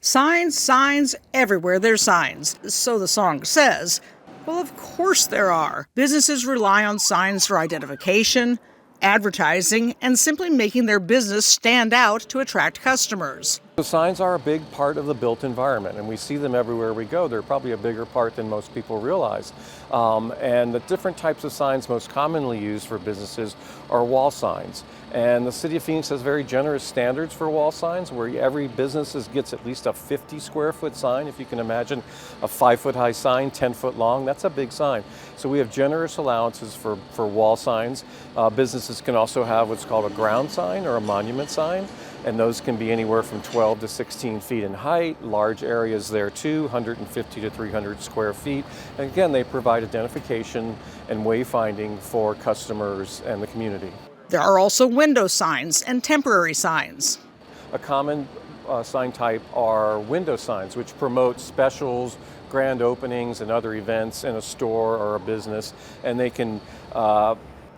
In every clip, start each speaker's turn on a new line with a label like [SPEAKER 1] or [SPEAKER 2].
[SPEAKER 1] Signs, signs, everywhere there's signs, so the song says. Well, of course there are. Businesses rely on signs for identification, advertising, and simply making their business stand out to attract customers.
[SPEAKER 2] The signs are a big part of the built environment, and we see them everywhere we go. They're probably a bigger part than most people realize. And the different types of signs most commonly used for businesses are wall signs. And the City of Phoenix has very generous standards for wall signs, where every business gets at least a 50 square foot sign. If you can imagine a 5-foot high sign, 10 foot long, that's a big sign. So we have generous allowances for wall signs. Businesses can also have what's called a ground sign or a monument sign. And those can be anywhere from 12 to 16 feet in height, large areas there too, 150 to 300 square feet. And again, they provide identification and wayfinding for customers and the community.
[SPEAKER 1] There are also window signs and temporary signs.
[SPEAKER 2] A common sign type are window signs, which promote specials, grand openings, and other events in a store or a business. And they can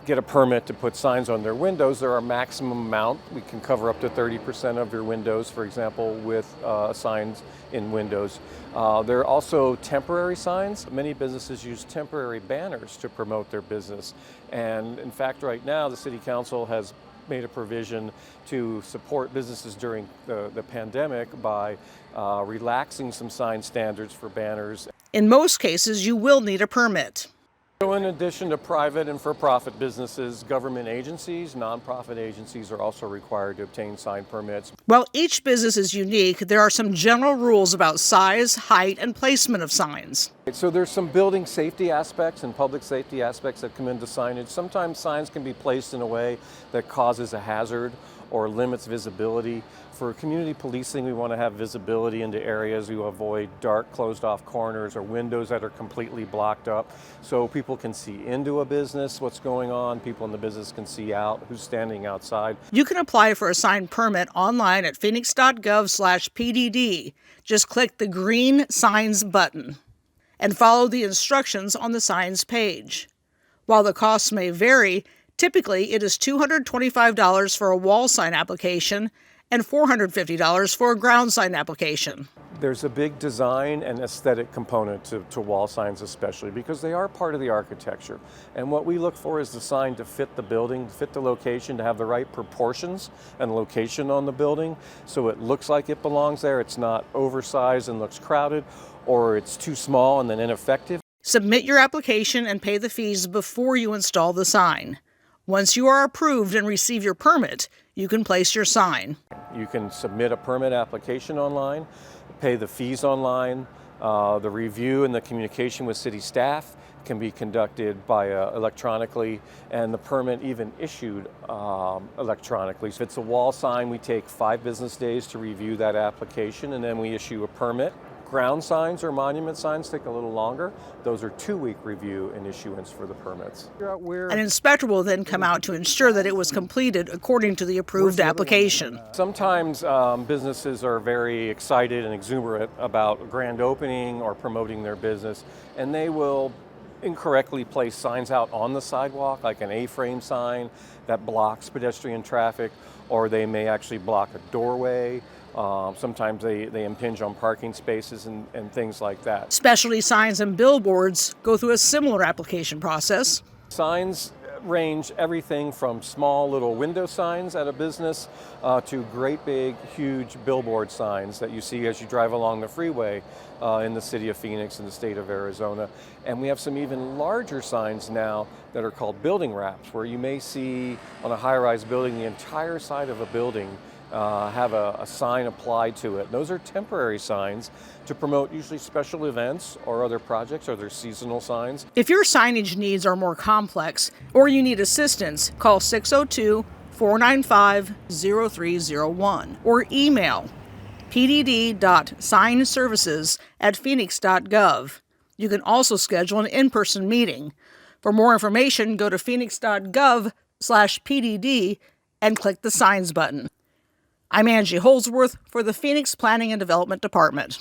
[SPEAKER 2] get a permit to put signs on their windows. There are a maximum amount. We can cover up to 30% of your windows, for example, with signs in windows. There are also temporary signs. Many businesses use temporary banners to promote their business. And in fact, right now, the City Council has made a provision to support businesses during the pandemic by relaxing some sign standards for banners.
[SPEAKER 1] In most cases, you will need a permit.
[SPEAKER 2] So in addition to private and for-profit businesses, government agencies, nonprofit agencies are also required to obtain sign permits.
[SPEAKER 1] While each business is unique, there are some general rules about size, height, and placement of signs.
[SPEAKER 2] So there's some building safety aspects and public safety aspects that come into signage. Sometimes signs can be placed in a way that causes a hazard or limits visibility. For community policing, we want to have visibility into areas. We avoid dark, closed-off corners or windows that are completely blocked up, so people can see into a business, what's going on. People in the business can see out, who's standing outside.
[SPEAKER 1] You can apply for a sign permit online at Phoenix.gov/PDD. Just click the green Signs button and follow the instructions on the signs page. While the costs may vary, typically it is $225 for a wall sign application and $450 for a ground sign application.
[SPEAKER 2] There's a big design and aesthetic component to wall signs, especially because they are part of the architecture. And what we look for is the sign to fit the building, fit the location, to have the right proportions and location on the building so it looks like it belongs there. It's not oversized and looks crowded, or it's too small and then ineffective.
[SPEAKER 1] Submit your application and pay the fees before you install the sign. Once you are approved and receive your permit, you can place your sign.
[SPEAKER 2] You can submit a permit application online, pay the fees online. The review and the communication with city staff can be conducted electronically, and the permit even issued electronically. If it's a wall sign, we take 5 business days to review that application, and then we issue a permit. Ground signs or monument signs take a little longer. Those are 2-week review and issuance for the permits.
[SPEAKER 1] An inspector will then come out to ensure that it was completed according to the approved application.
[SPEAKER 2] Sometimes businesses are very excited and exuberant about a grand opening or promoting their business, and they will incorrectly place signs out on the sidewalk, like an A-frame sign that blocks pedestrian traffic, or they may actually block a doorway. Sometimes they impinge on parking spaces and things like that.
[SPEAKER 1] Specialty signs and billboards go through a similar application process.
[SPEAKER 2] Signs range everything from small little window signs at a business to great big, huge billboard signs that you see as you drive along the freeway in the city of Phoenix and the state of Arizona. And we have some even larger signs now that are called building wraps, where you may see on a high-rise building the entire side of a building have a sign applied to it. Those are temporary signs to promote usually special events or other projects, or they're seasonal signs.
[SPEAKER 1] If your signage needs are more complex or you need assistance, call 602-495-0301 or email pdd.signservices@phoenix.gov. You can also schedule an in-person meeting. For more information, go to Phoenix.gov/PDD and click the Signs button. I'm Angie Holdsworth for the Phoenix Planning and Development Department.